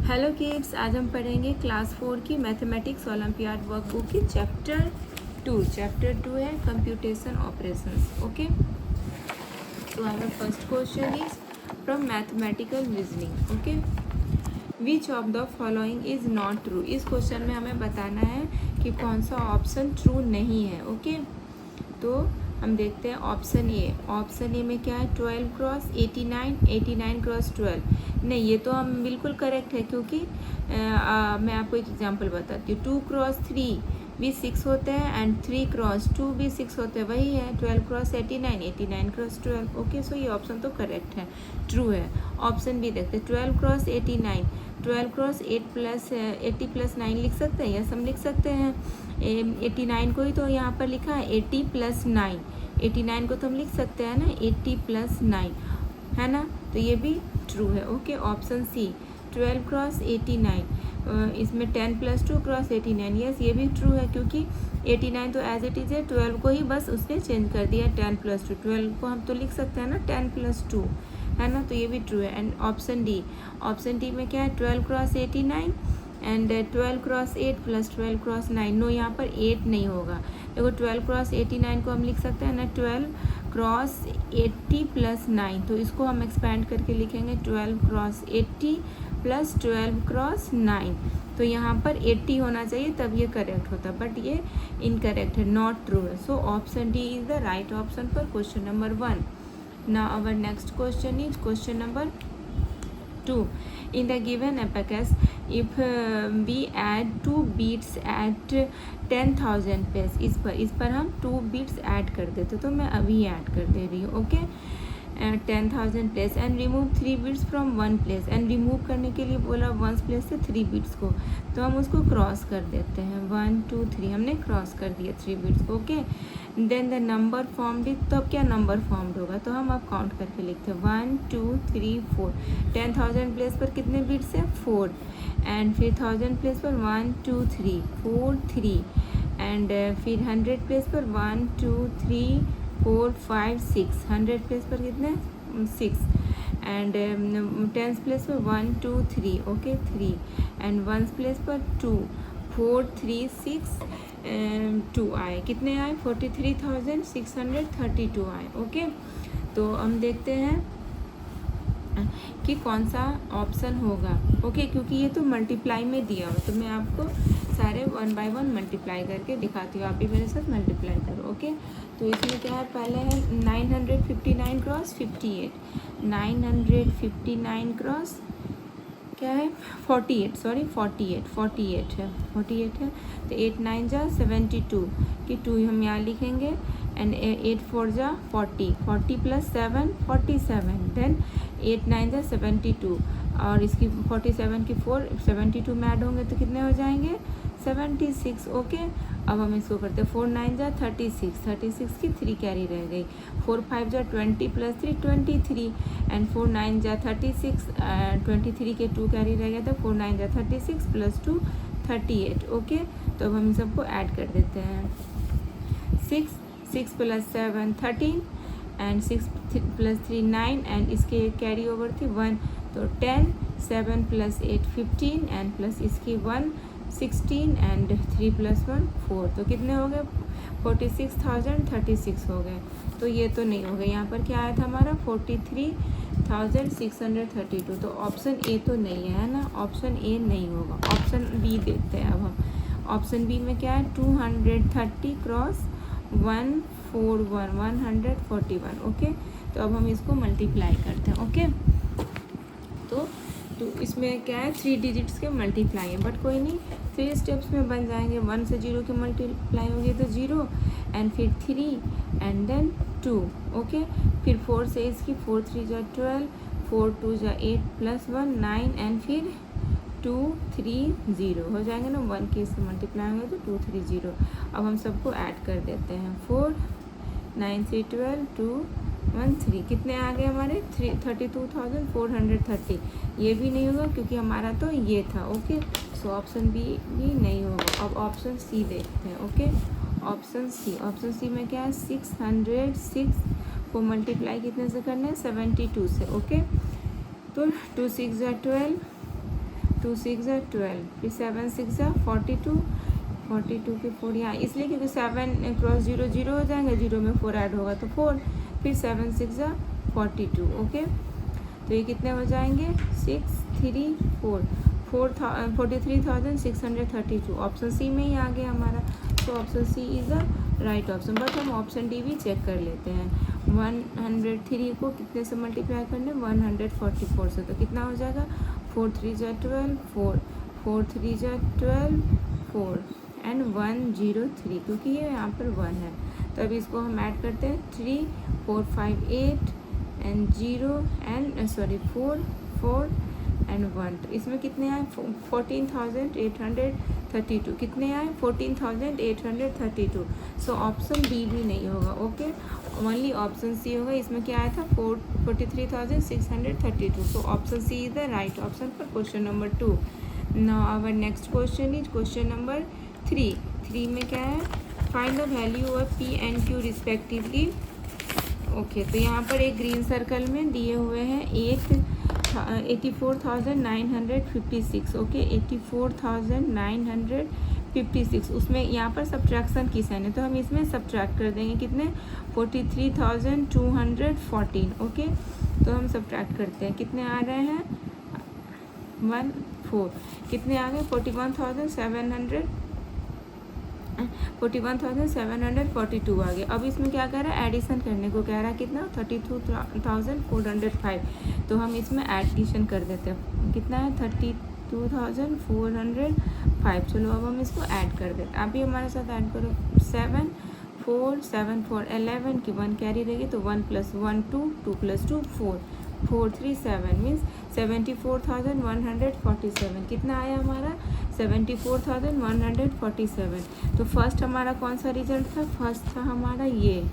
Hello kids, आज हम पढ़ेंगे क्लास 4 की मैथमेटिक्स ओलंपियाड वर्कबुक की चैप्टर 2 है कंप्यूटेशन ऑपरेशंस। ओके, तो हमारा first question is from mathematical reasoning. Okay, which of the following is not true. इस क्वेश्चन में हमें बताना है कि कौन सा ऑप्शन ट्रू नहीं है। ओके, तो हम देखते हैं ऑप्शन ए। ऑप्शन ए में क्या है, 12 क्रॉस 89, 89 क्रॉस 12। नहीं, ये तो हम बिल्कुल करेक्ट है, क्योंकि मैं आपको एक एग्जांपल बताती हूँ। 2 क्रॉस 3 भी 6 होते हैं एंड 3 क्रॉस 2 भी 6 होते हैं, वही है 12 क्रॉस 89, 89 क्रॉस 12। ओके, सो ये ऑप्शन तो करेक्ट है, ट्रू है। ऑप्शन बी देखते हैं, 12 क्रॉस 89, 12 क्रॉस 8 प्लस 80 प्लस 9 लिख सकते हैं, यस हम लिख सकते हैं। 89 को ही तो यहाँ पर लिखा है 80 प्लस 9, 89 को तो हम लिख सकते हैं ना 80 प्लस 9, है ना, तो ये भी ट्रू है। ओके, ऑप्शन सी 12 क्रॉस 89, इसमें 10 प्लस 2 क्रॉस 89, यस ये भी ट्रू है, क्योंकि 89 तो एज इट इज़ है, 12 को ही बस उसने चेंज कर दिया 10 प्लस 2, 12 को हम तो लिख सकते हैं ना 10 प्लस 2, है ना, तो ये भी ट्रू है। And option D, option D में क्या है, 12 cross 89 and 12 cross 8 plus 12 cross 9। No, यहाँ पर 8 नहीं होगा। देखो 12 क्रॉस 89 को हम लिख सकते हैं ना 12 क्रॉस 80 प्लस 9, तो इसको हम एक्सपेंड करके लिखेंगे 12 क्रॉस 80 प्लस 12 क्रॉस 9। तो यहाँ पर 80 होना चाहिए, तब ये करेक्ट होता, बट ये इनकरेक्ट है, नॉट ट्रू है। So option D is the right option for question number 1। Now our next question is question number 2. In the given abacus, if we add 2 beats at 10,000 place, इस पर हम 2 beats add कर देते, तो मैं अभी add कर दे रही हूँ। Okay, 10,000 place and remove 3 beats from 1 place. And remove करने के लिए बोला 1 प्लेस से 3 बीट्स को, तो हम उसको क्रॉस कर देते हैं, 1 2 3 हमने क्रॉस कर दिया 3 बीट्स को। Okay, then the number formed is, तो अब क्या नंबर फॉर्म्ड होगा, तो हम अब काउंट करके लिखते हैं 1 2 3 4। 10,000 प्लेस पर कितने बीट्स है, 4। एंड फिर 1000 प्लेस पर 1 2 3 4 3। एंड फिर 100 प्लेस पर 1 2 3 4 5 6। 100 प्लेस पर कितने, 6। एंड 10 प्लेस पर 1 2 3, ओके 3। एंड 1 प्लेस पर 2 4 3 6 2 आए, कितने आए, 43,632 आए। ओके, तो हम देखते हैं कि कौन सा ऑप्शन होगा। ओके, क्योंकि ये तो मल्टीप्लाई में दिया हुआ, तो मैं आपको सारे 1 बाय 1 मल्टीप्लाई करके दिखाती हूँ, आप भी मेरे साथ मल्टीप्लाई करो। ओके, तो इसमें क्या है, पहले है 959 क्रॉस 58, 959 क्रॉस क्या है 48, सॉरी 48 है, 48 है, तो 8 9 जा 72 की 2 हम यहाँ लिखेंगे। एंड 8 4 जा 40, 40 प्लस 7 47, देन 8 9 जा 72, और इसकी 47 की 4 72 में ऐड होंगे तो कितने हो जाएंगे, 76। ओके, अब हम इसको करते हैं 4 9 जा 36, 36 की 3 कैरी रह गई, 4 5 जा 20 प्लस 3 23। एंड 4 9 जा 36, 23 के 2 कैरी रह गया था, 4 9 जा 36 प्लस 2 38। ओके, तो अब हम सबको ऐड कर देते हैं, 6 प्लस 7 13 एंड 6 प्लस 3 9, एंड इसके कैरी ओवर थी 1, तो 10, 7 प्लस 8 15 एंड प्लस इसकी 1 16 एंड 3 प्लस 1 4, तो कितने हो गए, 46,036 हो गए। तो ये तो नहीं हो गए, यहाँ पर क्या आया था हमारा 43,632, तो ऑप्शन ए तो नहीं है ना, ऑप्शन ए नहीं होगा। ऑप्शन बी देखते हैं अब हम, ऑप्शन बी में क्या है, 230 क्रॉस 141 141। ओके, तो अब हम इसको मल्टीप्लाई करते हैं। ओके, तो इसमें क्या है, 3 डिजिट्स के मल्टीप्लाई है, बट कोई नहीं, 3 स्टेप्स में बन जाएंगे। 1 से 0 की मल्टीप्लाई होगी तो 0, एंड फिर 3 एंड देन 2। ओके, फिर 4 से इसकी 4 3 जा 12, 4 2 जा 8 प्लस 1 9, एंड फिर 2 3 0 हो जाएंगे ना, 1 के इससे मल्टीप्लाई होंगे तो 2 3 0। अब हम सबको ऐड कर देते हैं, 4 9 3 12 2 1 3, कितने आ गए हमारे 32,430। ये भी नहीं होगा क्योंकि हमारा तो ये था। ओके, सो ऑप्शन बी भी नहीं होगा। अब ऑप्शन सी देखते हैं। ओके, ऑप्शन सी में क्या है, 606 को मल्टीप्लाई कितने से करना है, 72 से। ओके, तो 2 6 जा 12, 2 6 12, फिर 7 6 42, 42 के 4 यहाँ, इसलिए क्योंकि 7 क्रॉस 0 0 हो जाएंगे, 0 में 4 ऐड होगा तो 4, फिर 7 6 42। ओके, तो ये कितने हो जाएंगे 6 3 4, 43,632। ऑप्शन सी में ही आ गया हमारा, तो option C is the right option. But हम ऑप्शन डी भी चेक कर लेते हैं। 103 को कितने से मल्टीप्लाई करने, 144 से, तो कितना हो जाएगा 4 3 12, 4 4 3 12, 4 एंड 103, क्योंकि ये यहाँ पर 1 है, तो अभी इसको हम ऐड करते हैं। 3 4 5 8 एंड 0 एंड 4 4 एंड 1, तो इसमें कितने आए 14,832, कितने आए 14,832। सो ऑप्शन बी भी नहीं होगा। ओके, ओनली ऑप्शन सी होगा। इसमें क्या आया था 43,632। So option C is the right option for question number 2। Now our next question is question number 3। 3 में क्या है, find the value of P and Q respectively. Okay, तो यहाँ पर एक ग्रीन सर्कल में दिए हुए हैं 84,956। ओके, 84,956, उसमें यहाँ पर सब्ट्रैक्शन की साइन है, तो हम इसमें सब्ट्रैक्ट कर देंगे कितने 43,214। ओके, तो हम सब्ट्रैक्ट करते हैं, कितने आ रहे हैं 1 4, कितने आ गए 41,742 आ गए। अब इसमें क्या कह रहा है, एडिशन करने को कह रहा है, कितना 32,405, तो हम इसमें एडिशन कर देते हैं, कितना है 32,405। चलो अब हम इसको ऐड कर देते हैं, आप भी हमारे साथ ऐड करो। 7 4 7 4 11 की 1 कैरी रहेगी, तो 1 + 1 2 2 + 2 4 4 3 7 मीन्स 74,147। कितना आया हमारा 74,147। तो फर्स्ट हमारा कौन सा रिजल्ट था, फर्स्ट था हमारा ये,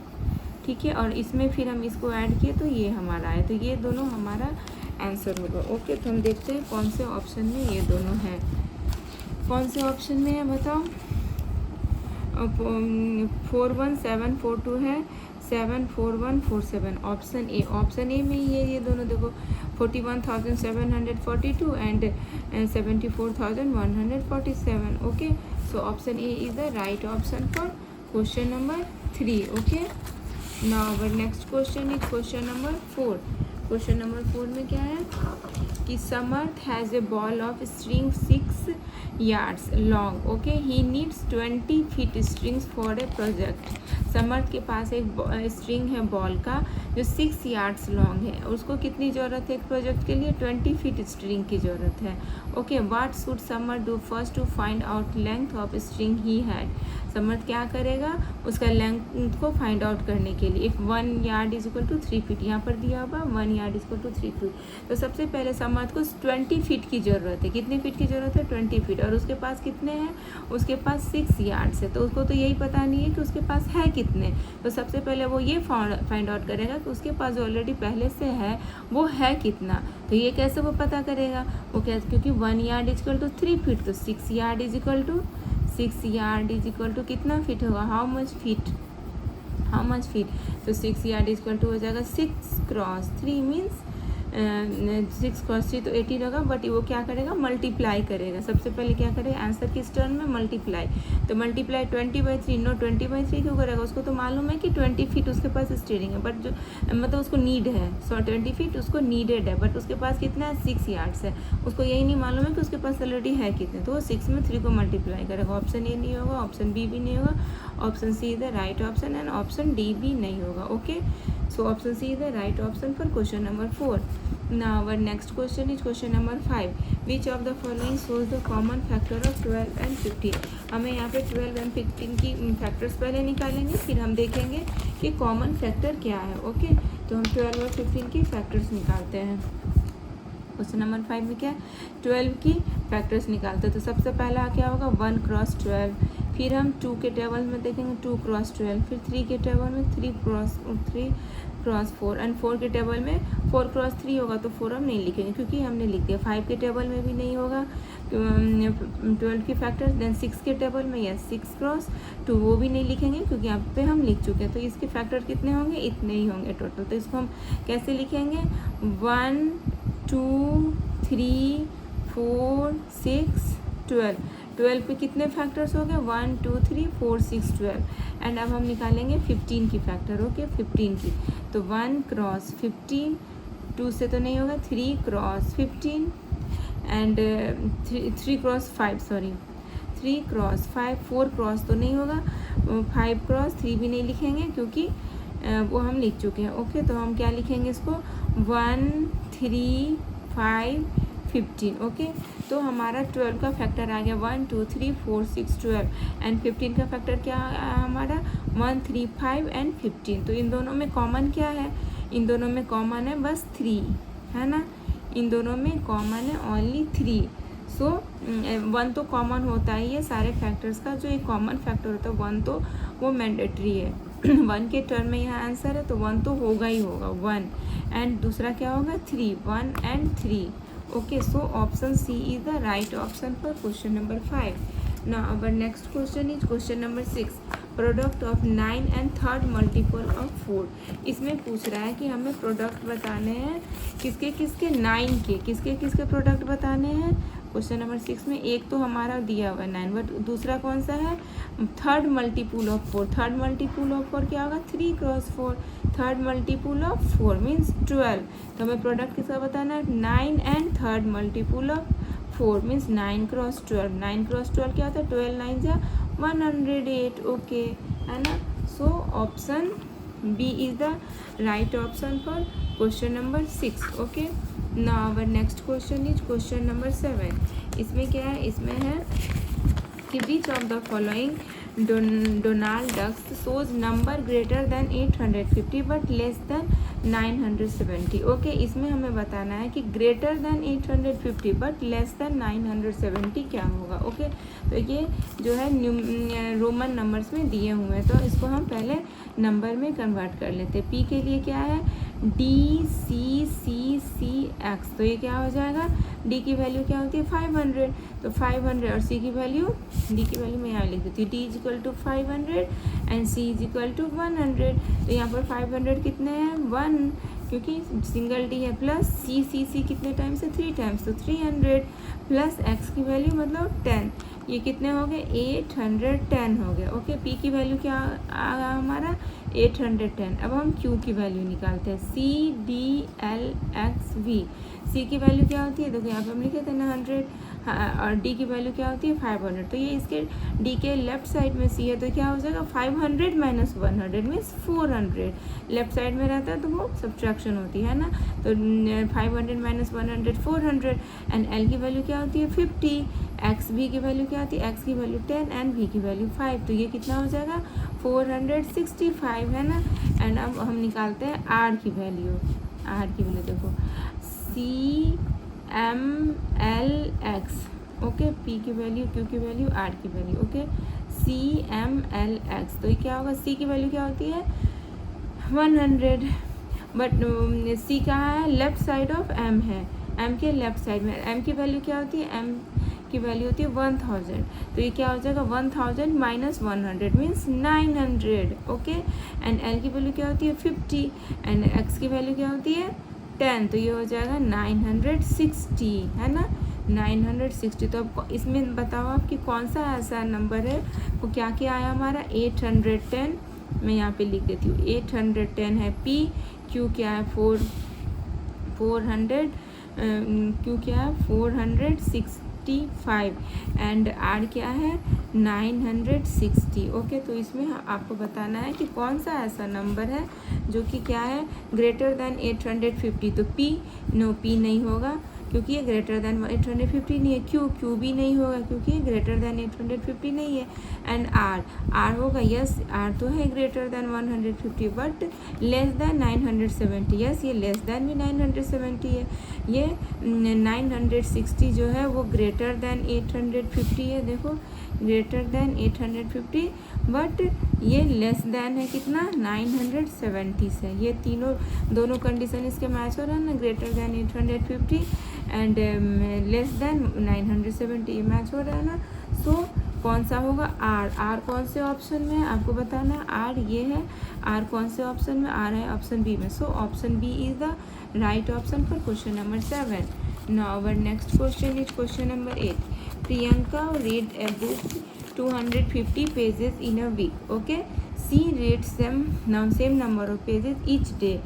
ठीक है, और इसमें फिर हम इसको ऐड किए तो ये हमारा आया, तो ये दोनों हमारा आंसर होगा। ओके, तो हम देखते हैं कौन से ऑप्शन में ये दोनों हैं, कौन से ऑप्शन में है बताओ। 41742 है, 74147, ऑप्शन ए। ऑप्शन ए में ये दोनों देखो 41,742 and 74,147। Okay, so option A is the right option for question number 3। Okay, now our next question is question number 4। Question number 4 में क्या है कि Samarth has a ball of string 6 yards long. Okay, he needs 20 feet strings for a project. Samarth के पास एक string है ball का जो 6 yards लॉन्ग है, उसको कितनी ज़रूरत है एक प्रोजेक्ट के लिए, 20 feet स्ट्रिंग की ज़रूरत है। Okay, what should Samarth do first to find out length of string he had. Samarth क्या करेगा, उसका लेंथ को फाइंड आउट करने के लिए। इफ़ 1 yard = 3 feet, यहाँ पर दिया होगा 1 yard = 3 feet, तो सबसे पहले समर्थ को 20 feet की ज़रूरत है। कितने फीट की ज़रूरत है 20 feet, और उसके पास कितने हैं, उसके पास 6 yards है, तो उसको तो यही पता नहीं है कि उसके पास है कितने। तो सबसे पहले वो ये फाइंड आउट करेगा कि उसके पास ऑलरेडी पहले से है वो है कितना। तो ये कैसे वो पता करेगा, वो कैसे, क्योंकि 1 yard = 3 feet, तो 6 yard = कितना फीट होगा, हाउ मच फीट, तो 6 yard = हो जाएगा 6 × 3 मीन्स 6 × 3 तो 80 होगा, बट वो क्या करेगा मल्टीप्लाई करेगा। सबसे पहले क्या करेगा आंसर किस टर्म में, मल्टीप्लाई। तो मल्टीप्लाई 20/3, नो 20/3 क्यों करेगा, उसको तो मालूम है कि 20 feet उसके पास स्टीयरिंग है, बट जो मतलब उसको नीड है, 20 feet उसको नीडेड है, बट उसके पास कितना है 6 yards है, उसको यही नहीं मालूम है कि उसके पास ऑलरेडी है कितने, तो वो 6 में 3 को मल्टीप्लाई करेगा। ऑप्शन ए नहीं होगा, ऑप्शन बी भी नहीं होगा, option C is the right option and option D भी नहीं होगा। Okay, so option C is the right option for question number 4. Now our next question is question number 5. Which of the following shows the common factor of 12 and 15? हमें यहाँ पे 12 and 15 की factors पहले निकालेंगे, फिर हम देखेंगे कि कॉमन फैक्टर क्या है। ओके, तो हम 12 और 15 की फैक्टर्स निकालते हैं। क्वेश्चन नंबर 5 में क्या है 12 की फैक्टर्स निकालते हैं। तो सबसे पहला क्या होगा 1 × 12, फिर हम 2 के टेबल में देखेंगे 2 × 12, फिर 3 के टेबल में 3 × 4 एंड 4 के टेबल में 4 × 3 होगा, तो 4 हम नहीं लिखेंगे क्योंकि हमने लिख दिया। 5 के टेबल में भी नहीं होगा 12 की फैक्टर्स, देन 6 के टेबल में या 6 × 2 वो भी नहीं लिखेंगे क्योंकि यहाँ पे हम लिख चुके हैं। तो इसके फैक्टर कितने होंगे, इतने ही होंगे टोटल। तो इसको हम कैसे लिखेंगे 1 2 3 4 12। 12 पे कितने फैक्टर्स हो गए, 1 2 3 4 6 12। एंड अब हम निकालेंगे 15 की फैक्टर, ओके 15 की। तो 1 क्रॉस 15, 2 से तो नहीं होगा, 3 cross 15 and 3 cross 5, sorry 3 cross 5, 4 cross तो नहीं होगा, 5 क्रॉस 3 भी नहीं लिखेंगे क्योंकि वो हम लिख चुके हैं, ओके। तो हम क्या लिखेंगे इसको, 1 3 5 15, ओके। तो हमारा 12 का फैक्टर आ गया 1 2 3 4 6 12 एंड 15 का फैक्टर क्या आया हमारा 1 3 5 एंड 15। तो इन दोनों में कॉमन क्या है, इन दोनों में कॉमन है बस 3, है ना, इन दोनों में कॉमन है ओनली 3। सो 1 तो कॉमन होता ही है सारे फैक्टर्स का, जो एक कॉमन फैक्टर होता है 1 तो वो मैंडेटरी है 1 के टर्म में यहाँ आंसर है तो 1 तो होगा ही होगा 1 एंड दूसरा क्या होगा 3, 1 and 3, okay. So option C is the right option for question number 5। Now our next question is question number 6, product of 9 and third multiple of 4। इसमें पूछ रहा है कि हमें प्रोडक्ट बताने हैं किसके किसके, 9 के किसके किसके प्रोडक्ट बताने हैं क्वेश्चन नंबर 6 में। एक तो हमारा दिया हुआ है 9, बट दूसरा कौन सा है, third multiple of 4। Third multiple of 4 क्या होगा, 3 cross 4, third multiple of 4 means 12। तो हमें प्रोडक्ट किसका बताना है, 9 and third multiple of 4 means 9 cross 12। 9 cross 12 क्या होता है, 12 9 जा 108, ओके, है ना। So option B is the right option for question number 6, okay. Now our next question is question number 7। इसमें क्या है, इसमें है कि which of the following Donald Ducks shows number greater than 850 but less than 970, okay. इसमें हमें बताना है कि greater than 850 but less than 970 क्या होगा, ओके। तो ये जो है रोमन नंबर्स में दिए हुए हैं, तो इसको हम पहले नंबर में कन्वर्ट कर लेते हैं। पी के लिए क्या है, डी सी सी सी एक्स, तो ये क्या हो जाएगा, डी की वैल्यू क्या होती है 500, तो 500 और सी की वैल्यू, डी की वैल्यू मैं यहाँ लिख देती हूँ, D is equal to 500 and C is equal to 100। तो यहाँ पर 500 कितने हैं 1, क्योंकि सिंगल डी है, प्लस सी कितने टाइम्स है 3 टाइम्स, तो 300 प्लस एक्स की वैल्यू मतलब 10, ये कितने हो गए 810 हो गए, ओके। पी की वैल्यू क्या आ गया हमारा 810। अब हम क्यू की वैल्यू निकालते हैं, C D L X V. C की वैल्यू क्या होती है, देखो यहाँ पे हम लिखे थे ना 100, और डी की वैल्यू क्या होती है 500। तो ये इसके डी के लेफ्ट साइड में सी है तो क्या हो जाएगा 500 माइनस 100 मीन्स 400। लेफ्ट साइड में रहता है तो वो सब्ट्रैक्शन होती है ना, तो 500 माइनस 100 400 एंड एल की वैल्यू क्या होती है 50, एक्स वी की वैल्यू क्या होती है, एक्स की वैल्यू 10 एंड वी की वैल्यू 5, तो ये कितना हो जाएगा 465, है ना। एंड अब हम निकालते हैं आर की वैल्यू। आर की वैल्यू देखो C M L X, okay, P की वैल्यू, क्यू की वैल्यू, आर की value, okay, C M L X. तो ये क्या होगा, सी की वैल्यू क्या होती है 100, बट सी कहाँ है, लेफ्ट साइड ऑफ एम है, एम के लेफ्ट साइड में। एम की वैल्यू क्या होती है, एम की वैल्यू होती है 1000, तो ये क्या हो जाएगा 1000 minus 100 means 900, okay. And L की वैल्यू क्या होती है 50 एंड एक्स की वैल्यू क्या होती है 10, तो ये हो जाएगा 960, है ना 960। तो अब इसमें बताओ आप कि कौन सा ऐसा नंबर है वो क्या क्या आया हमारा 810, मैं यहाँ पे लिख देती हूँ 810 है पी, क्यू क्या है 400, क्यू क्या है 465 एंड आर क्या है 960, ओके। तो इसमें आपको बताना है कि कौन सा ऐसा नंबर है जो कि क्या है ग्रेटर देन 850। तो पी, नो पी नहीं होगा क्योंकि ये ग्रेटर देन 850 नहीं है, क्यू भी नहीं होगा क्योंकि ये ग्रेटर देन 850 नहीं है, एंड आर होगा, यस आर तो है greater than 150 but less than 970, yes ये लेस देन भी 970 है। ये 960 जो है वो ग्रेटर देन 850 है, देखो ग्रेटर देन 850 बट ये लेस देन है कितना 970 से। ये दोनों कंडीशन इसके मैच हो रहा है ना, greater than 850 and less than 970 ये मैच हो रहा है ना। सो कौन सा होगा आर कौन से ऑप्शन में है आपको बताना है, आर ये है, आर कौन से ऑप्शन में आ रहा है ऑप्शन बी में। So option B is the right option for question number 7। Now our next question is question number 8। Priyanka read a book 250 pages in a week. Okay, she reads same number of pages each day.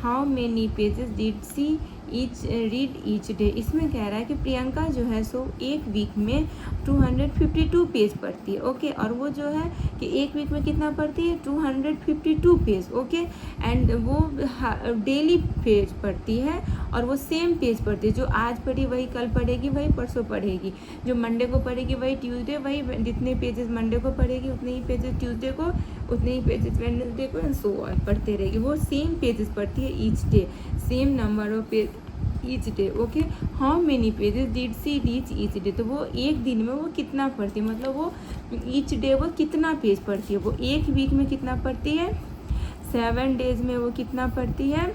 How many pages did she read each day? इसमें कह रहा है कि प्रियंका जो है सो एक week में 252 page पढ़ती है. ओके, और वो जो है कि एक वीक में कितना पढ़ती है? 252 पेज. ओके, एंड वो डेली पेज पढ़ती है और वो सेम पेज पढ़ती है. जो आज पढ़ी वही कल पढ़ेगी, वही परसों पढ़ेगी. जो मंडे को पढ़ेगी वही ट्यूसडे, वही जितने पेजेस मंडे को पढ़ेगी उतने ही पेजेस ट्यूसडे को, उतने ही पेजेस वेडनेसडे को, एंड सो ऑन पढ़ते रहेगी. वो सेम पेजेस पढ़ती है each day, same number of page each day. Okay, how many pages did she read each day? तो वो एक दिन में वो कितना पढ़ती है, मतलब वो ईच डे वो कितना पेज पढ़ती है. वो एक वीक में कितना पढ़ती है? 7 डेज में वो कितना पढ़ती है?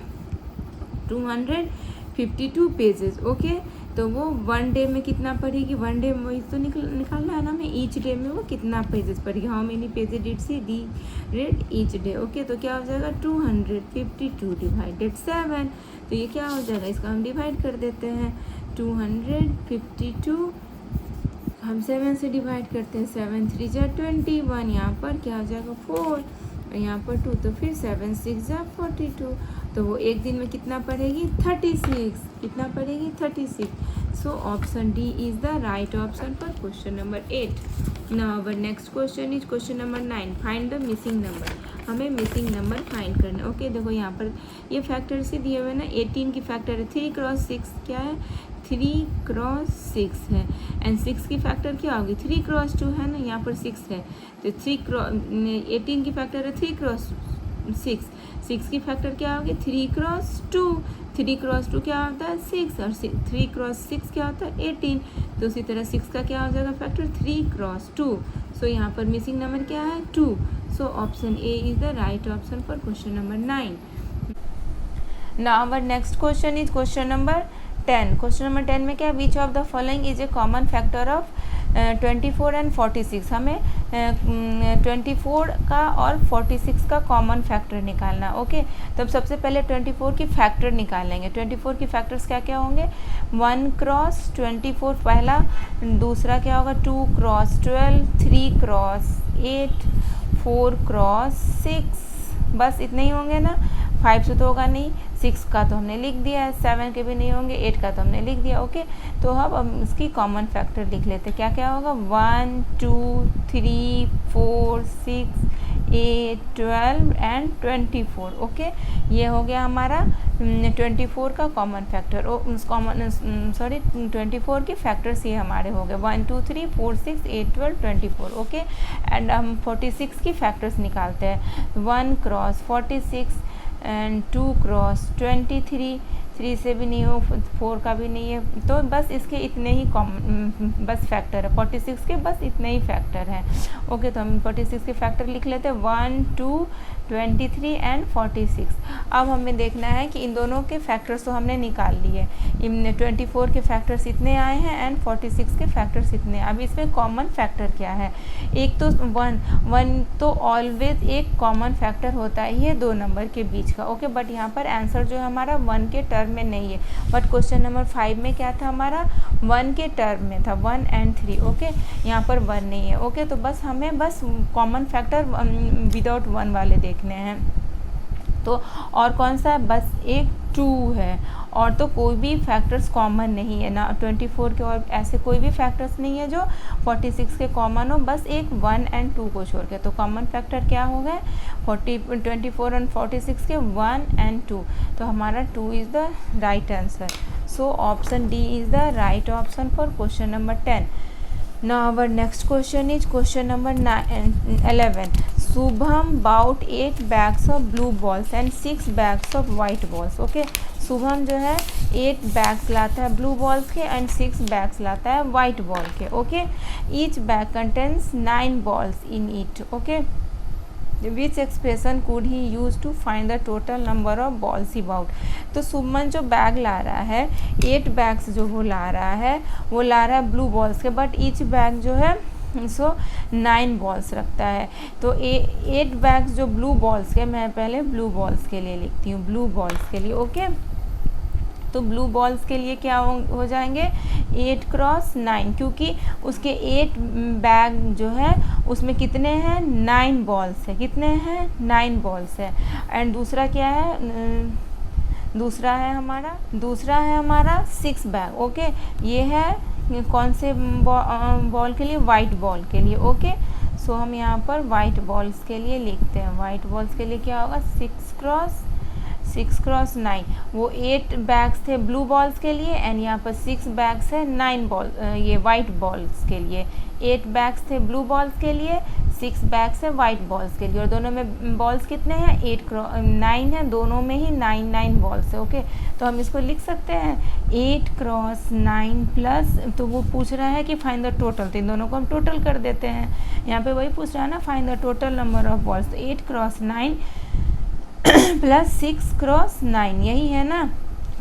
252 पेजेस. ओके, तो वो 1 डे में कितना पढ़ेगी? 1 डे में वही तो निकालना है ना हमें. ईच डे में वो कितना पेजेस पढ़ेगी? How many pages did she read each day? Okay, तो क्या हो जाएगा? 252 डिवाइडेड 7. तो ये क्या हो जाएगा? इसका हम डिवाइड कर देते हैं. 252 हम 7 से डिवाइड करते हैं. 7 3 जा 21. यहाँ पर क्या हो जाएगा? 4, और यहाँ पर 2. तो फिर 7 6 जा 42. तो वो एक दिन में कितना पढ़ेगी? 36. कितना पढ़ेगी? 36. सो option D is the right option for question number 8. Now our next question is question number 9. Find the missing number. हमें मिसिंग नंबर फाइंड करना है. ओके, देखो यहाँ पर ये फैक्टर से दिए हुए ना. 18 की फैक्टर है 3 क्रॉस 6. क्या है? 3 क्रॉस 6 है. एंड 6 की फैक्टर क्या होगी? 3 क्रॉस 2 है ना. यहाँ पर 6 है तो 18 की फैक्टर है 3 क्रॉस 6. 6 की फैक्टर क्या होगी? 3 क्रॉस 2. 3 क्रॉस 2 क्या होता है? 6. और 3 क्रॉस 6 क्या होता है? 18. तो उसी तरह 6 का क्या हो जाएगा फैक्टर? 3 क्रॉस 2. सो यहाँ पर मिसिंग नंबर क्या है? 2. So option A is the right option for question number 9. Now our next question is question number 10. Question number 10 में क्या? Which of the following is a common factor of 24 and 46. हमें 24 का और 46 का common factor निकालना. Okay, तो अब सबसे पहले 24 की फैक्टर निकालेंगे. 24 की फैक्टर्स क्या क्या होंगे? 1 क्रॉस 24 पहला. दूसरा क्या होगा? 2 क्रॉस 12. 3 क्रॉस 8. 4 क्रॉस 6. बस इतने ही होंगे ना. 5 से तो होगा नहीं. 6 का तो हमने लिख दिया है. 7 के भी नहीं होंगे. 8 का तो हमने लिख दिया. ओके, तो अब इसकी कॉमन फैक्टर लिख लेते. क्या क्या होगा? 1 2 3 4 6 8 12 एंड 24. ओके, ये हो गया हमारा 24 का कॉमन फैक्टर. कॉमन 24 के फैक्टर्स ये हमारे हो गए 1 2 3 4 6 8 12 24. ओके, एंड हम 46 की फैक्टर्स निकालते हैं. 1 क्रॉस 46 एंड 2 क्रॉस 23. 3 से भी नहीं हो, 4 का भी नहीं है. तो बस इसके इतने ही बस फैक्टर है. 46 के बस इतने ही फैक्टर हैं. ओके, तो हम 46 के फैक्टर लिख लेते हैं. 1 2 23 एंड 46. अब हमें देखना है कि इन दोनों के फैक्टर्स तो हमने निकाल लिए. इन 24 के फैक्टर्स इतने आए हैं एंड 46 के फैक्टर्स इतने. अब इसमें कॉमन फैक्टर क्या है? एक तो 1 तो ऑलवेज एक कॉमन फैक्टर होता है ये 2 नंबर के बीच का. ओके, बट यहाँ पर आंसर जो है हमारा 1 के टर्म में नहीं है. बट क्वेश्चन नंबर 5 में क्या था? हमारा 1 के टर्म में था. 1 एंड 3. ओके, यहाँ पर 1 नहीं है. ओके, तो बस हमें बस कॉमन फैक्टर विदाउट 1 वाले देखने हैं. तो और कौन सा है? बस एक 2 है. और तो कोई भी फैक्टर्स कॉमन नहीं है ना 24 के. और ऐसे कोई भी फैक्टर्स नहीं है जो 46 के कॉमन हो. बस एक 1 एंड 2 को छोड़ के. तो कॉमन फैक्टर क्या हो गए? 24 एंड 46 के 1 एंड 2. तो हमारा 2 is the right answer. So option D is the right option for question number 10. Now our next question is question number 11. Shubham bought 8 bags of blue balls and 6 bags of white balls. Okay, Shubham जो है 8 bags लाता है blue balls के and 6 bags लाता है white ball के. Okay, each bag contains 9 balls in it. Okay, which expression could he use to find the total number of balls he bought. तो सुमन जो बैग ला रहा है 8 बैग्स जो वो ला रहा है ब्लू बॉल्स के. बट ईच बैग जो है 9 बॉल्स रखता है. तो 8 बैग्स जो ब्लू बॉल्स के, मैं पहले ब्लू बॉल्स के लिए लिखती हूँ. ब्लू बॉल्स के लिए. ओके, तो ब्लू बॉल्स के लिए क्या हो जाएंगे 8 क्रॉस 9, क्योंकि उसके 8 बैग जो है उसमें कितने हैं 9 बॉल्स है, कितने हैं 9 बॉल्स है। एंड दूसरा क्या है, दूसरा है हमारा 6 बैग। ओके, ये है कौन से बॉल के लिए, वाइट बॉल के लिए। ओके, सो हम यहाँ पर वाइट बॉल्स के लिए लिखते हैं, वाइट बॉल्स के लिए क्या होगा 6 क्रॉस 9, वो 8 बैग्स थे ब्लू बॉल्स के लिए एंड यहाँ पर 6 बैग्स है 9 बॉल ये वाइट बॉल्स के लिए। 8 बैग्स थे ब्लू बॉल्स के लिए, 6 बैग्स है वाइट बॉल्स के लिए, और दोनों में बॉल्स कितने हैं 9 है, दोनों में ही 9 बॉल्स है। ओके, तो हम इसको लिख सकते हैं 8 क्रॉस 9 प्लस, तो वो पूछ रहा है कि फाइंड द टोटल, तो इन दोनों को हम टोटल कर देते हैं। यहाँ पे वही पूछ रहा है ना, find the total number of balls, तो 8 क्रॉस 9 प्लस 6 क्रॉस 9, यही है ना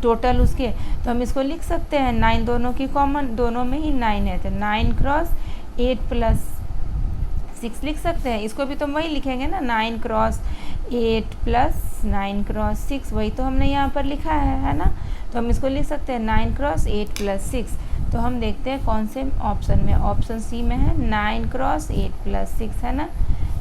टोटल उसके। तो हम इसको लिख सकते हैं 9 दोनों की कॉमन, दोनों में ही 9 है, तो 9 क्रॉस 8 प्लस 6 लिख सकते हैं। इसको भी तो वही लिखेंगे ना, 9 क्रॉस 8 प्लस 9 क्रॉस 6, वही तो हमने यहाँ पर लिखा है ना। तो हम इसको लिख सकते हैं 9 क्रॉस 8 प्लस 6। तो हम देखते हैं कौन से ऑप्शन में, ऑप्शन सी में है 9 क्रॉस 8 प्लस 6, है ना।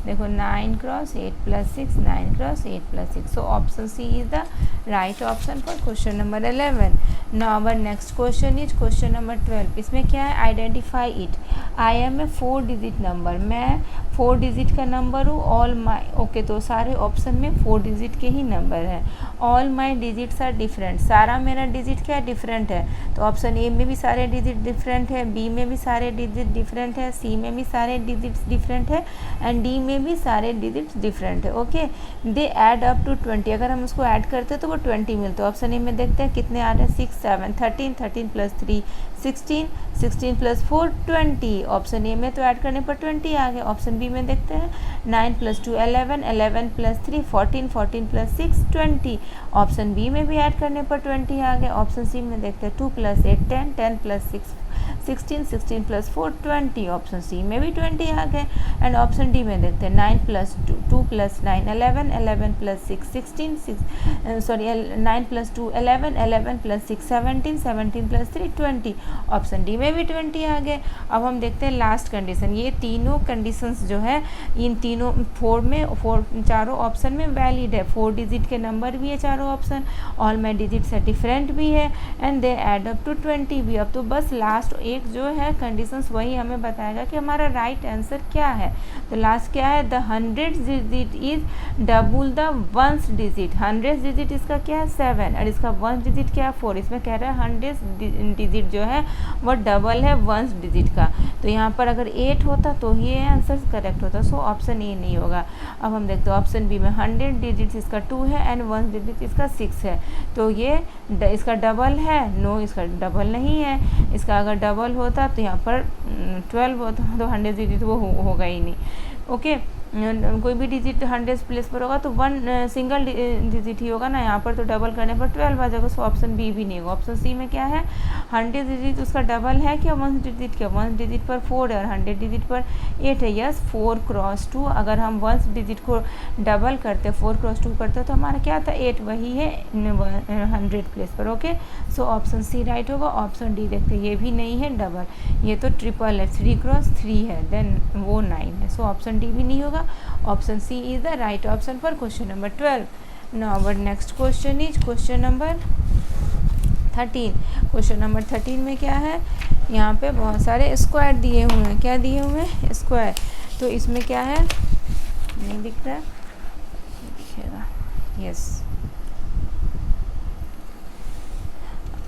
देखो 9 cross 8 plus 6, 9 cross 8 plus 6, so option C is the right option for question number 11। Now our next question is question number 12। इसमें क्या है, identify it, I am a 4 digit number, मैं 4 digit का number हूँ, all my, okay, तो सारे option में 4 digit के ही नंबर है। All my digits are different, सारा मेरा डिजिट क्या डिफरेंट है, तो ऑप्शन ए में भी सारे डिजिट डिफरेंट है, बी में भी सारे डिजिट डिफरेंट है, सी में भी सारे डिजिट्स डिफरेंट है एंड डी में भी सारे डिजिट्स डिफरेंट है। Okay, they add up to 20, अगर हम उसको ऐड करते हैं तो वो 20 मिलते हैं। ऑप्शन ए में देखते हैं कितने आ रहे हैं 6 7 13, 13 प्लस 3 16, 16 प्लस 4 20। ऑप्शन ए में तो ऐड करने पर 20 आ गए। ऑप्शन बी में देखते हैं 9 plus 2 11, 11 plus 3 14, 14 plus 6 20। Option B में भी ऐड करने पर 20 आ गए। ऑप्शन सी में देखते हैं 2 plus 8 10, 10 plus 6 16, 16 plus 4 20। Option C में भी 20 आ गए। एंड ऑप्शन डी में देखते हैं 9 plus 2 plus 9 11, 11 plus 6 16, 9 plus 2 11, 11 plus 6 17, 17 plus 3 20। Option D में भी 20 आ गए। अब हम देखते हैं लास्ट कंडीशन, ये तीनों कंडीशंस जो है इन तीनों 4 चारों ऑप्शन में वैलिड है। 4 डिजिट के नंबर भी है चारों ऑप्शन, ऑल माई डिजिट्स है डिफरेंट भी है and they add up to 20 भी। अब तो बस लास्ट एक जो है कंडीशंस वही हमें बताएगा कि हमारा राइट आंसर क्या है। तो लास्ट क्या है, the 100 digit is double the 1 digit, 100 digit इसका क्या है 7 और इसका 1 डिजिट क्या है 4। इसमें कह रहा है 100 डिजिट जो है वो डबल है 1 डिजिट का। तो यहाँ पर अगर 8 होता तो ये आंसर करेक्ट होता, सो ऑप्शन ए नहीं होगा। अब हम देखते हैं ऑप्शन बी में 100 डिजिट इसका 2 है एंड 1 डिजिट इसका 6 है, तो ये इसका डबल है, नो इसका डबल नहीं है। इसका अगर डबल होता तो यहाँ पर 12 होता, तो 100 डिजिट वो होगा ही नहीं। ओके, कोई भी डिजिट 100 प्लेस पर होगा तो 1 सिंगल डिजिट ही होगा ना, यहाँ पर तो डबल करने पर 12 आ जाएगा, सो ऑप्शन बी भी नहीं होगा। ऑप्शन सी में क्या है 100 डिजिट उसका डबल है क्या 1 डिजिट क्या, 1 डिजिट पर 4 है और 100 डिजिट पर 8 है। यस 4 क्रॉस 2, अगर हम 1 डिजिट को डबल करते 4 क्रॉस 2 करते तो हमारा क्या था 8, वही है 100 प्लेस पर। Okay, so option C right होगा। ऑप्शन डी देखते ये भी नहीं है डबल, ये तो ट्रिपल है, 3 क्रॉस 3 है, देन वो 9 है, सो ऑप्शन डी भी नहीं होगा। Option C is the right option for question number 12. Now our next question is question number 13. Question number 13 में क्या है, यहाँ पे बहुत सारे स्क्वायर दिए हुए हैं। क्या दिए हुए हैं स्क्वायर, तो इसमें क्या है नहीं दिख रहा, दिखेगा यस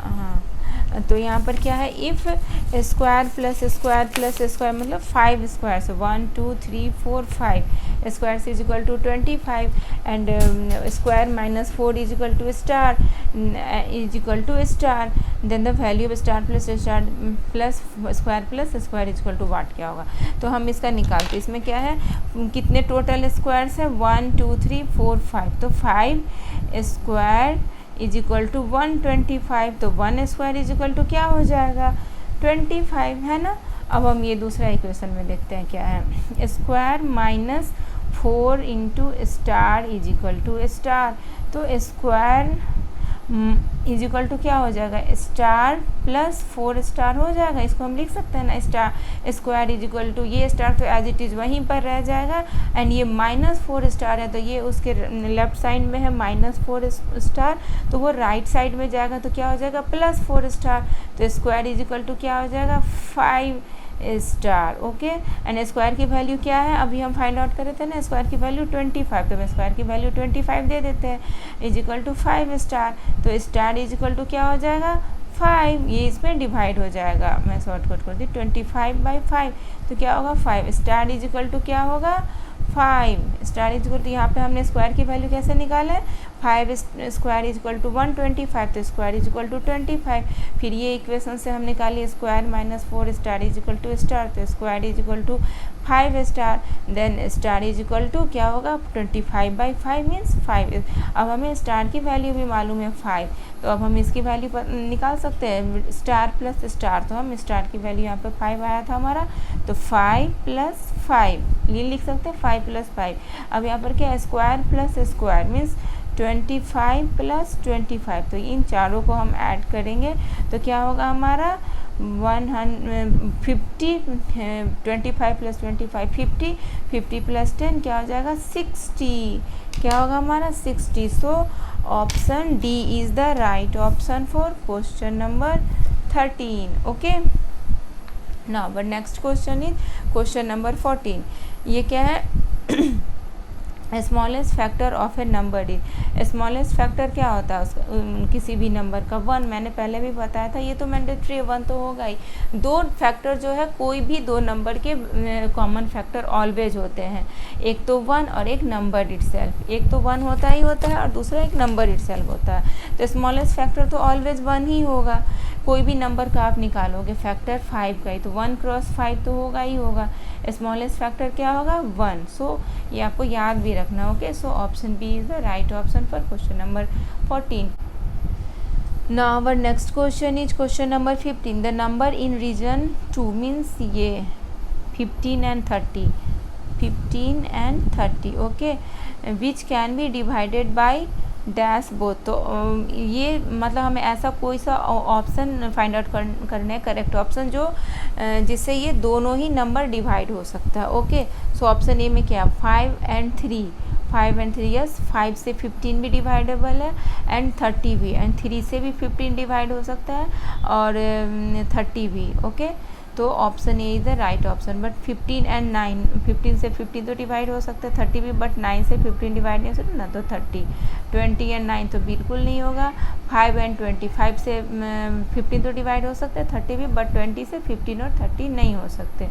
हाँ। तो यहाँ पर क्या है, if square plus square plus square मतलब 5 स्क्वायर से 1 2 3 4 5 square is equal to 25 and square minus 4 is equal to star then the value of star plus square plus square is equal to what क्या होगा। तो हम इसका निकालते, इसमें क्या है कितने टोटल स्क्वायर्स है 1 2 3 4 5, तो 5 स्क्वायर इज इक्वल टू 125, तो 1 स्क्वायर इज इक्वल टू क्या हो जाएगा 25, है ना। अब हम ये दूसरा इक्वेशन में देखते हैं क्या है, square minus 4 into star is equal to star, तो स्क्वायर इज इक्वल टू क्या हो जाएगा, स्टार प्लस 4 स्टार हो जाएगा। इसको हम लिख सकते हैं ना, star square is equal to, ये स्टार तो एज इट इज़ वहीं पर रह जाएगा, एंड ये -4 स्टार है तो ये उसके लेफ्ट साइड में है -4 स्टार, तो वो राइट साइड में जाएगा तो क्या हो जाएगा, +4 स्टार। तो स्क्वायर इज इक्वल टू क्या हो जाएगा, 5 स्टार। ओके, एंड स्क्वायर की वैल्यू क्या है, अभी हम फाइंड आउट कर रहे थे ना, स्क्वायर की वैल्यू 25, तो हम स्क्वायर की वैल्यू 25 दे देते हैं, इज इक्वल टू 5 स्टार। तो स्टार इज इक्वल टू क्या हो जाएगा, 5, ये इसमें डिवाइड हो जाएगा, मैं शॉर्टकट कर दी, 25/5, तो क्या होगा 5 स्टार इज इक्वल टू क्या होगा 5 स्टार इज इक्वल टू, यहाँ पे हमने स्क्वायर की वैल्यू कैसे निकाला है, 5 स्क्वायर इज इक्वल टू 125, तो स्क्वायर इज इक्वल टू 25। फिर ये इक्वेशन से हम निकालिए square -4 star is equal to star, तो square is equal to 5 star, then star is equal to क्या होगा 25/5 मीन्स 5। अब हमें स्टार की वैल्यू भी मालूम है 5, तो अब हम इसकी वैल्यू निकाल सकते हैं, स्टार प्लस स्टार, तो हम स्टार की वैल्यू यहाँ पे 5 आया था हमारा, तो 5 + 5 ये लिख सकते हैं, 5 + 5। अब यहाँ पर क्या है, स्क्वायर प्लस स्क्वायर मीन्स 25 + 25, तो इन चारों को हम ऐड करेंगे तो क्या होगा हमारा 150, 25 + 25 50, 50 + 10 क्या हो जाएगा 60, क्या होगा हमारा 60। सो option D is the right option for question number 13। Okay, now but next question is question number 14। ये क्या है, smallest factor of a number is, smallest factor क्या होता है उसका, किसी भी नंबर का 1, मैंने पहले भी बताया था, ये तो मैंडेटरी है, 1 तो होगा ही। दो फैक्टर जो है, कोई भी दो नंबर के कॉमन फैक्टर ऑलवेज होते हैं, एक तो 1 और एक नंबर इटसेल्फ, एक तो 1 होता ही होता है और दूसरा एक नंबर इटसेल्फ होता है, तो स्मॉलेस्ट फैक्टर तो ऑलवेज 1 ही होगा। कोई भी नंबर का आप निकालोगे फैक्टर 5 का ही, तो 1 × 5 तो होगा ही होगा, स्मॉलेस्ट फैक्टर क्या होगा 1। सो ये आपको याद भी रखना। Okay, so option B is the right option for question number 14। Now our next question is question number 15। The number in region 2 means ये 15 and 30, 15 and 30, okay, which can be divided by dash both. तो ये मतलब हमें ऐसा कोई सा option find out करना है, करेक्ट ऑप्शन जो जिससे ये दोनों ही नंबर डिवाइड हो सकता है। ओके, सो ऑप्शन ए में क्या 5 and 3, 5 and 3, यस 5 से 15 भी डिवाइडेबल है एंड 30 भी, एंड 3 से भी 15 डिवाइड हो सकता है और 30 भी। ओके, तो option A is the right option. But 15 and 9, 15 से 15 तो डिवाइड हो सकता है, 30 भी, बट 9 से 15 डिवाइड नहीं हो सकता ना, तो 30, 20 and 9 तो बिल्कुल नहीं होगा। 5 and 20, 5 से 15 तो डिवाइड हो सकता है, 30 भी, बट 20 से 15 और 30 नहीं हो सकते।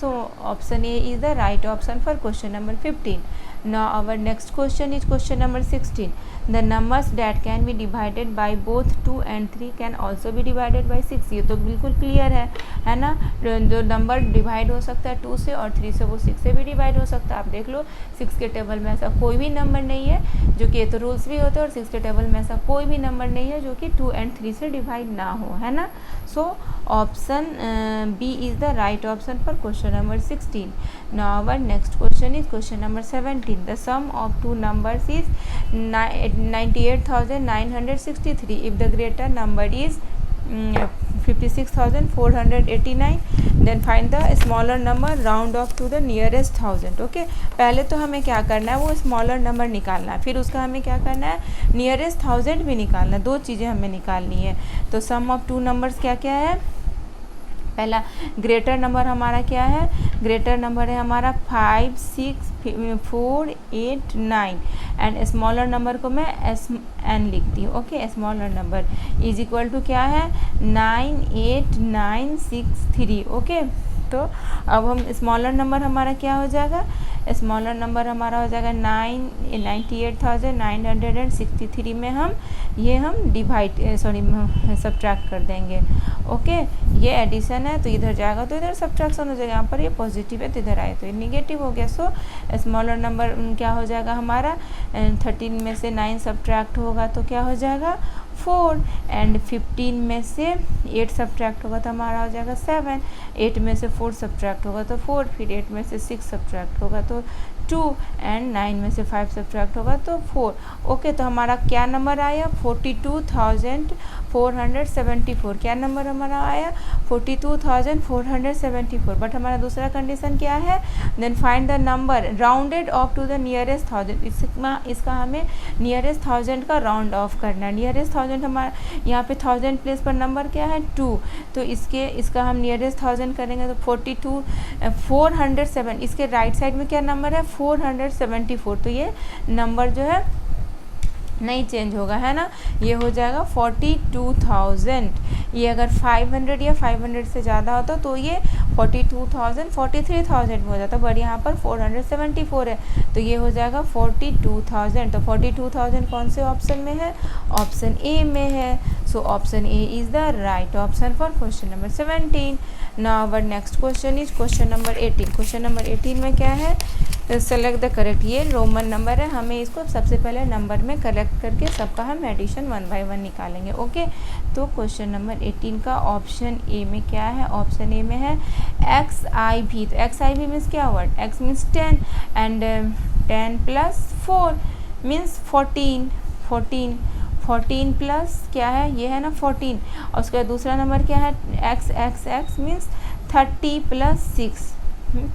सो option A is the right option for question number 15। Now our next question is question number 16. The numbers that can be divided by both 2 and 3 can also be divided by 6। ये तो बिल्कुल clear है ना, जो number divide हो सकता है 2 से और 3 से, वो 6 से भी डिवाइड हो सकता है। आप देख लो 6 के टेबल में ऐसा कोई भी नंबर नहीं है जो कि, ये तो रूल्स भी होते हैं, और 6 के टेबल में ऐसा कोई भी नंबर नहीं है जो कि 2 and 3 से डिवाइड ना हो, है ना। So option B is the right option for question number 16। Now our next question is question number 17. The sum of two numbers is 98,963. If the greater number is 56,489, then find the smaller number, round off to the nearest thousand. Okay, पहले तो हमें क्या करना है, वो smaller number निकालना है, फिर उसका हमें क्या करना है, नियरेस्ट 1000 भी निकालना है। दो चीज़ें हमें निकालनी है। तो सम ऑफ टू नंबर्स क्या क्या है, पहला ग्रेटर नंबर हमारा क्या है, ग्रेटर नंबर है हमारा 5, 6, 4, 8, 9, एंड स्मॉलर नंबर को मैं SN लिखती हूँ। Okay, smaller number is equal to क्या है 98963। ओके, तो अब हम स्मॉलर नंबर हमारा क्या हो जाएगा, स्मॉलर नंबर हमारा हो जाएगा 98,963 में हम डिवाइड सब्ट्रैक्ट कर देंगे। ओके, ये एडिशन है तो इधर जाएगा तो इधर सब्ट्रैक्शन हो जाएगा, यहाँ पर ये पॉजिटिव है तो इधर आए तो ये निगेटिव हो गया। सो स्मॉलर नंबर क्या हो जाएगा हमारा, 13 में से 9 सब्ट्रैक्ट होगा तो क्या हो जाएगा 4, एंड 15 में से 8 सब्ट्रैक्ट होगा तो हमारा हो जाएगा 7, 8 में से 4 सब्ट्रैक्ट होगा तो 4, फिर 8 में से 6 सब्ट्रैक्ट होगा तो 2 एंड 9 में से 5 सब्ट्रैक्ट होगा तो 4। ओके, तो हमारा क्या नंबर आया 42,474। क्या नंबर हमारा आया 42,474। बट हमारा दूसरा कंडीशन क्या है, then find the number rounded off to the nearest 1000। इसका हमें नियरेस्ट 1000 का राउंड ऑफ करना है। नियरेस्ट 1000 हमारा यहाँ पे 1000 प्लेस पर नंबर क्या है 2, तो इसका हम नियरेस्ट 1000 करेंगे तो 407। इसके राइट साइड में क्या नंबर है 474, तो ये नंबर जो है नहीं चेंज होगा, है ना। ये हो जाएगा 42,000। ये अगर 500 या 500 से ज़्यादा होता तो ये 42,000 43,000 में हो जाता, बट यहाँ पर 474 है तो ये हो जाएगा 42,000। तो 42,000 कौन से ऑप्शन में है, ऑप्शन ए में है। So option A is the right option for question number 17। Now our next question is question number 18। Question number 18 में क्या है, सेलेक्ट द करेक्ट। ये रोमन नंबर है, हमें इसको सबसे पहले नंबर में कलेक्ट करके सबका हम एडिशन 1 बाय 1 निकालेंगे। ओके, तो क्वेश्चन नंबर 18 का ऑप्शन ए में क्या है, ऑप्शन ए में है XIV। तो XIV मीन्स क्या word, X means 10 and 10 plus 4 means 14। 14 plus क्या है, ये है ना 14, और उसका दूसरा नंबर क्या है X मीन्स 30 प्लस 6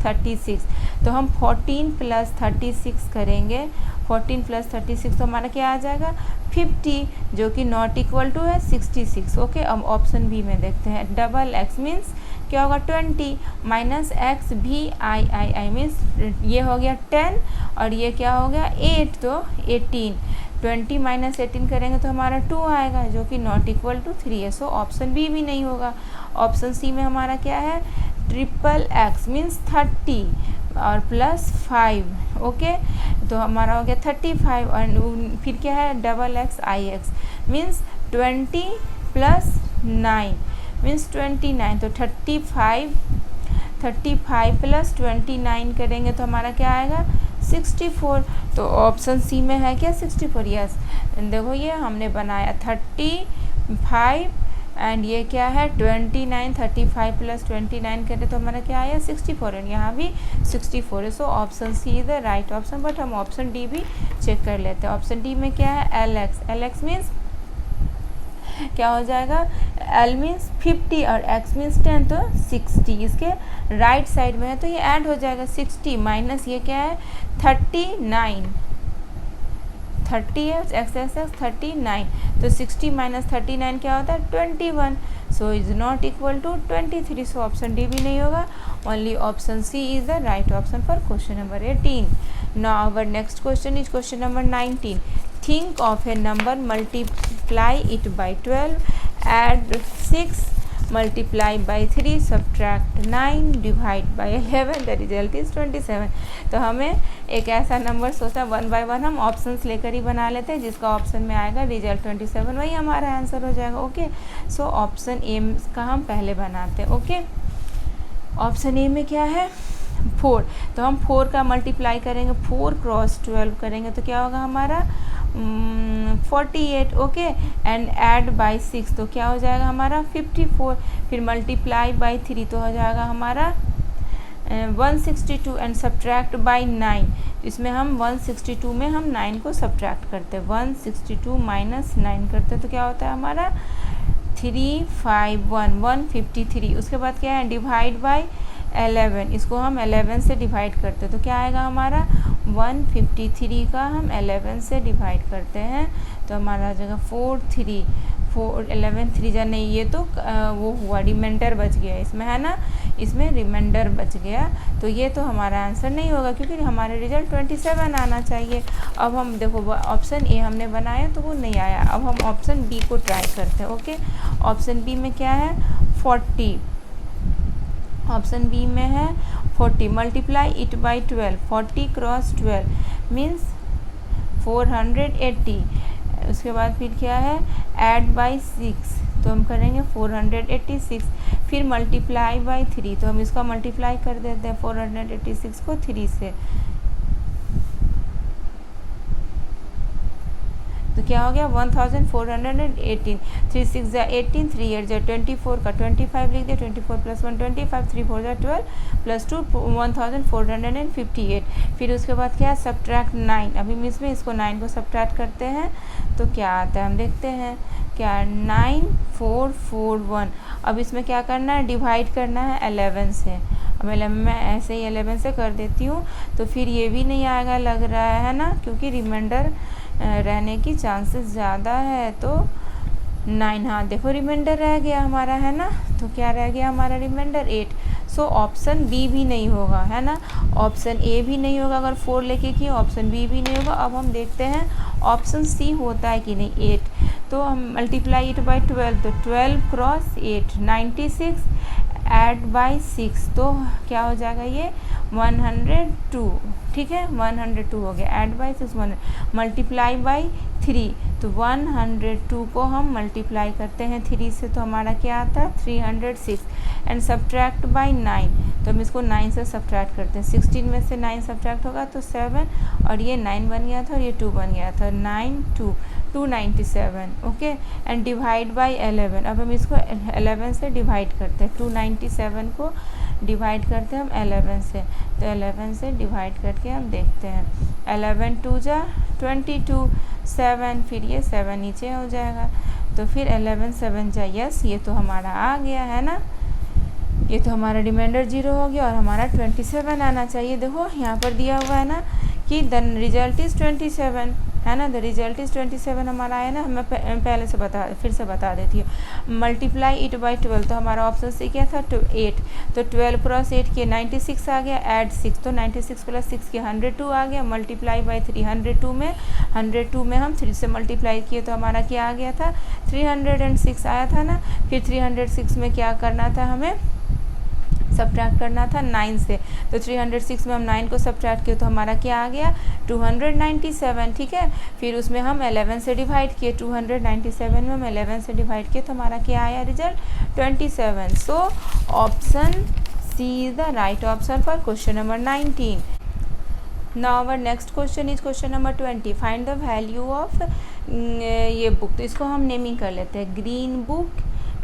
36। तो हम 14 प्लस 36 करेंगे, 14 प्लस 36 तो हमारा क्या आ जाएगा 50, जो कि नॉट इक्वल टू है 66। ओके, अब ऑप्शन बी में देखते हैं। डबल एक्स मीन्स क्या होगा 20 माइनस एक्स भी आई मीन्स ये हो गया 10 और ये क्या हो गया 8, तो 18। 20 माइनस 18 करेंगे तो हमारा 2 आएगा, जो कि नॉट इक्वल टू 3 है। सो ऑप्शन बी भी नहीं होगा। ऑप्शन सी में हमारा क्या है ट्रिपल एक्स मीन्स 30 और प्लस 5। ओके, तो हमारा हो गया 35 और फिर क्या है डबल एक्स आई एक्स मीन्स 20 प्लस 9 मीन्स 29। तो 35 प्लस 29 करेंगे तो हमारा क्या आएगा 64। तो ऑप्शन सी में है क्या 64। यस, देखो ये हमने बनाया 35 एंड ये क्या है 29। 35 प्लस 29 करें तो हमारा क्या आया 64 एंड यहाँ भी 64 है। So option C is the right option. But हम ऑप्शन डी भी चेक कर लेते हैं। ऑप्शन डी में क्या है एल एक्स मीन्स क्या हो जाएगा, एल मीन्स 50 और एक्स मीन्स 10 तो 60। इसके राइट साइड में है तो ये ऐड हो जाएगा 60 माइनस ये क्या है 39। 30 है एक्स 39, तो 60 माइनस 39 क्या होता है 21। So is not equal to 23। So option D भी नहीं होगा, only option C is the right option for question number 18। Now our next question is question number 19। Think of a number, multiply it by 12, add 6, multiply by 3, subtract 9, divide by 11, the result is 27। तो हमें एक ऐसा number सोचा 1 bye 1 हम options लेकर ही बना लेते हैं, जिसका ऑप्शन में आएगा रिजल्ट 27, वही हमारा आंसर हो जाएगा। ओके, सो ऑप्शन ए का हम पहले बनाते हैं। ओके, ऑप्शन ए में क्या है 4, तो हम 4 का मल्टीप्लाई करेंगे, 4 क्रॉस 12 करेंगे तो क्या होगा हमारा 48। ओके, एंड ऐड बाई 6 तो क्या हो जाएगा हमारा 54। फिर मल्टीप्लाई बाई 3 तो हो जाएगा हमारा 162 एंड सब्ट्रैक्ट बाई 9। इसमें हम 162 में हम 9 को सब्ट्रैक्ट करते हैं, 162 माइनस 9 करते हैं तो क्या होता है हमारा 351 153। उसके बाद क्या है डिवाइड बाई 11, इसको हम 11 से डिवाइड करते हैं तो क्या आएगा हमारा 153 का हम 11 से डिवाइड करते हैं तो हमारा जगह 11 3 जा नहीं, ये तो वो हुआ रिमाइंडर बच गया इसमें, है ना, इसमें रिमाइंडर बच गया, तो ये तो हमारा आंसर नहीं होगा क्योंकि हमारे रिजल्ट 27 आना चाहिए। अब हम देखो ऑप्शन ए हमने बनाया तो वो नहीं आया, अब हम ऑप्शन बी को ट्राई करते हैं। ओके, ऑप्शन बी में क्या है 40, ऑप्शन बी में है 40, multiply it by 12, 40 cross 12 means 480। उसके बाद फिर क्या है ऐड बाई 6 तो हम करेंगे 486, फिर मल्टीप्लाई बाई 3 तो हम इसका मल्टीप्लाई कर देते हैं 486 को 3 से, तो क्या हो गया 1418, 3 6 जा 18, 3 8 जा 24 का 25 लिख दिया, 24 + 1 25, 3 4 जा 12 + 2 1458। फिर उसके बाद क्या है सब्ट्रैक्ट 9। अभी हम इसमें इसको 9 को सब्ट्रैक्ट करते हैं तो क्या आता है हम देखते हैं, क्या 9441। अब इसमें क्या करना है डिवाइड करना है 11 से। अब 11 मैं ऐसे ही 11 से कर देती हूँ, तो फिर ये भी नहीं आएगा लग रहा है ना, क्योंकि रिमाइंडर रहने की चांसेस ज़्यादा है। तो 9, हाँ देखो रिमाइंडर रह गया हमारा है ना, तो क्या रह गया हमारा रिमाइंडर 8। सो ऑप्शन बी भी नहीं होगा है ना, ऑप्शन ए भी नहीं होगा अगर 4 लेके किए, ऑप्शन बी भी नहीं होगा। अब हम देखते हैं ऑप्शन सी होता है कि नहीं 8। तो हम मल्टीप्लाई इट बाई 12, तो 12 × 8 96, ऐड बाई 6 तो क्या हो जाएगा ये 102, ठीक है 102 हो गया। ऐड बाई 6 100, मल्टीप्लाई बाई 3 तो 102 को हम मल्टीप्लाई करते हैं 3 से तो हमारा क्या आता है 306। एंड सब्ट्रैक्ट बाई 9, तो हम इसको 9 से सब्ट्रैक्ट करते हैं। 16 में से 9 सब्ट्रैक्ट होगा तो 7, और ये 9 बन गया था और ये 2 बन गया था, 9 2 297। Okay, and divide by 11। अब हम इसको 11 से डिवाइड करते हैं, 297 को डिवाइड करते हैं हम 11 से, तो 11 से डिवाइड करके हम देखते हैं 11 2 जा 22, 7 फिर ये 7 नीचे हो जाएगा, तो फिर 11 7 जा यस, ये तो हमारा आ गया है ना, ये तो हमारा रिमाइंडर 0 हो गया और हमारा 27 आना चाहिए। देखो यहाँ पर दिया हुआ है ना कि द रिजल्ट इज़ 27 है ना, द रिजल्ट इज़ 27 हमारा आया ना। हमें पहले से फिर से बता देती हूँ। मल्टीप्लाई इट बाई 12, तो हमारा ऑप्शन सी क्या था 8, तो 12 × 8 के 96 आ गया, ऐड 6 तो 96 + 6 के 102 आ गया, मल्टीप्लाई बाई 3 102 में हम 3 से मल्टीप्लाई किए तो हमारा क्या आ गया था 306 आया था ना। फिर 306 में क्या करना था हमें सब्ट्रैक्ट करना था 9 से, तो 306 में हम 9 को सब्ट्रैक्ट किए तो हमारा क्या आ गया 297, ठीक है। फिर उसमें हम 11 से डिवाइड किए, 297 में हम 11 से डिवाइड किए तो हमारा क्या आया result 27। So option C is the right option for question number 19। Now our next question is question number 20। Find the value of ये बुक, तो इसको हम नेमिंग कर लेते हैं ग्रीन बुक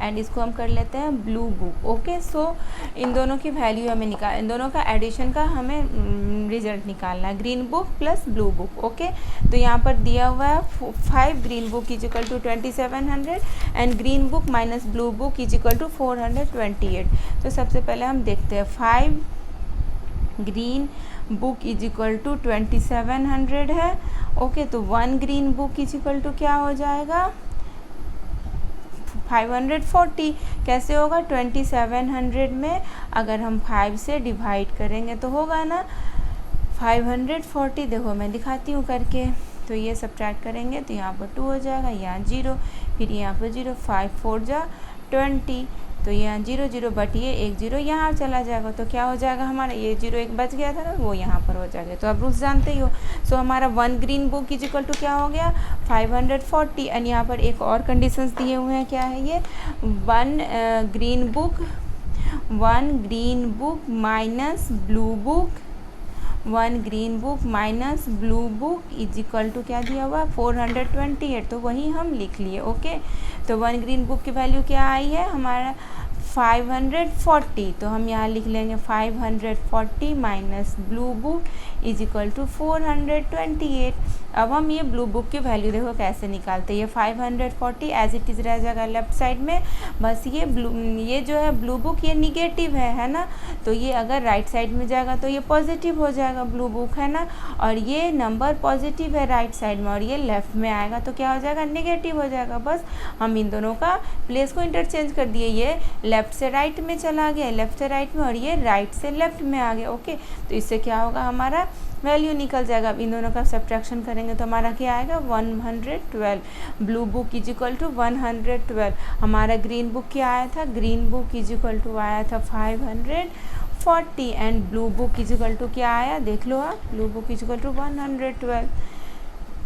एंड इसको हम कर लेते हैं ब्लू बुक। ओके, सो इन दोनों की वैल्यू हमें इन दोनों का एडिशन का हमें रिजल्ट निकालना है, green book plus blue book. Okay, तो यहाँ पर दिया हुआ है 5 green book is equal to 2700 and green book minus blue book is equal to 428। तो सबसे पहले हम देखते हैं 5 green book is equal to 2700 है। ओके, तो 1 green book is equal to क्या हो जाएगा 540। कैसे होगा 2700 में अगर हम 5 से डिवाइड करेंगे तो होगा ना 540। देखो मैं दिखाती हूँ करके, तो ये सब्ट्रैक्ट करेंगे तो यहाँ पर 2 हो जाएगा, यहाँ 0, फिर यहाँ पर 0, 5 4 जा 20, तो यहाँ 0 0 बट ये 1 0 यहाँ चला जाएगा, तो क्या हो जाएगा हमारा ये 0 1 बच गया था ना वो यहाँ पर हो जाएगा। तो आप रूल्स जानते ही हो। सो हमारा 1 green book is equal to क्या हो गया 540 एंड यहाँ पर एक और कंडीशंस दिए हुए हैं, क्या है ये 1 green book minus blue book, 1 green book minus blue book is equal to क्या दिया हुआ 428, तो वही हम लिख लिए। ओके, तो 1 ग्रीन बुक की वैल्यू क्या आई है हमारा 540, तो हम यहाँ लिख लेंगे 540 minus blue book is equal to 428। अब हम ये ब्लू बुक की वैल्यू देखो कैसे निकालते हैं, ये 540 एज इट इज़ रह जाएगा लेफ्ट साइड में, बस ये जो है ब्लू बुक ये निगेटिव है ना, तो ये अगर राइट साइड में जाएगा तो ये पॉजिटिव हो जाएगा ब्लू बुक है ना, और ये नंबर पॉजिटिव है राइट साइड में और ये लेफ्ट में आएगा तो क्या हो जाएगा नेगेटिव हो जाएगा। बस हम इन दोनों का प्लेस को इंटरचेंज कर दिए, ये लेफ्ट से राइट में चला गया, लेफ्ट से राइट में, और ये राइट से लेफ्ट में आ गया। ओके, तो इससे क्या होगा हमारा वैल्यू निकल जाएगा। अब इन दोनों का सब्ट्रैक्शन करेंगे तो हमारा क्या आएगा 112। Blue book is equal to 112। हमारा ग्रीन बुक क्या आया था, green book is equal to आया था 540 and blue book is equal to क्या आया देख लो आप, blue book is equal to 112।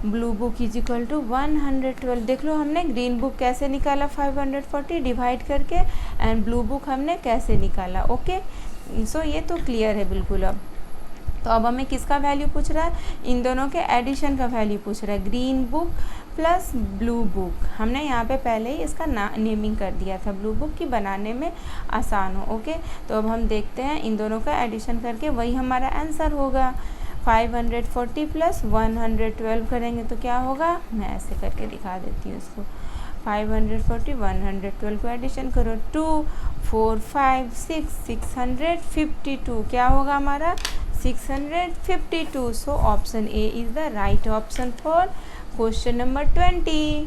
Blue book is equal to 112। देख लो हमने ग्रीन बुक कैसे निकाला 540 डिवाइड करके, एंड ब्लू बुक हमने कैसे निकाला। ओके, सो ये तो क्लियर है बिल्कुल। अब तो अब हमें किसका वैल्यू पूछ रहा है, इन दोनों के एडिशन का वैल्यू पूछ रहा है, green book plus blue book. हमने यहाँ पे पहले ही इसका नेमिंग कर दिया था, ब्लू बुक की बनाने में आसान हो। ओके, तो अब हम देखते हैं इन दोनों का एडिशन करके वही हमारा आंसर होगा। 540 प्लस 112 करेंगे तो क्या होगा, मैं ऐसे करके दिखा देती हूँ इसको। 540 112 को एडिशन करो, 2 4 5 6 652, क्या होगा हमारा 652। सो option A is the right option for question number 20।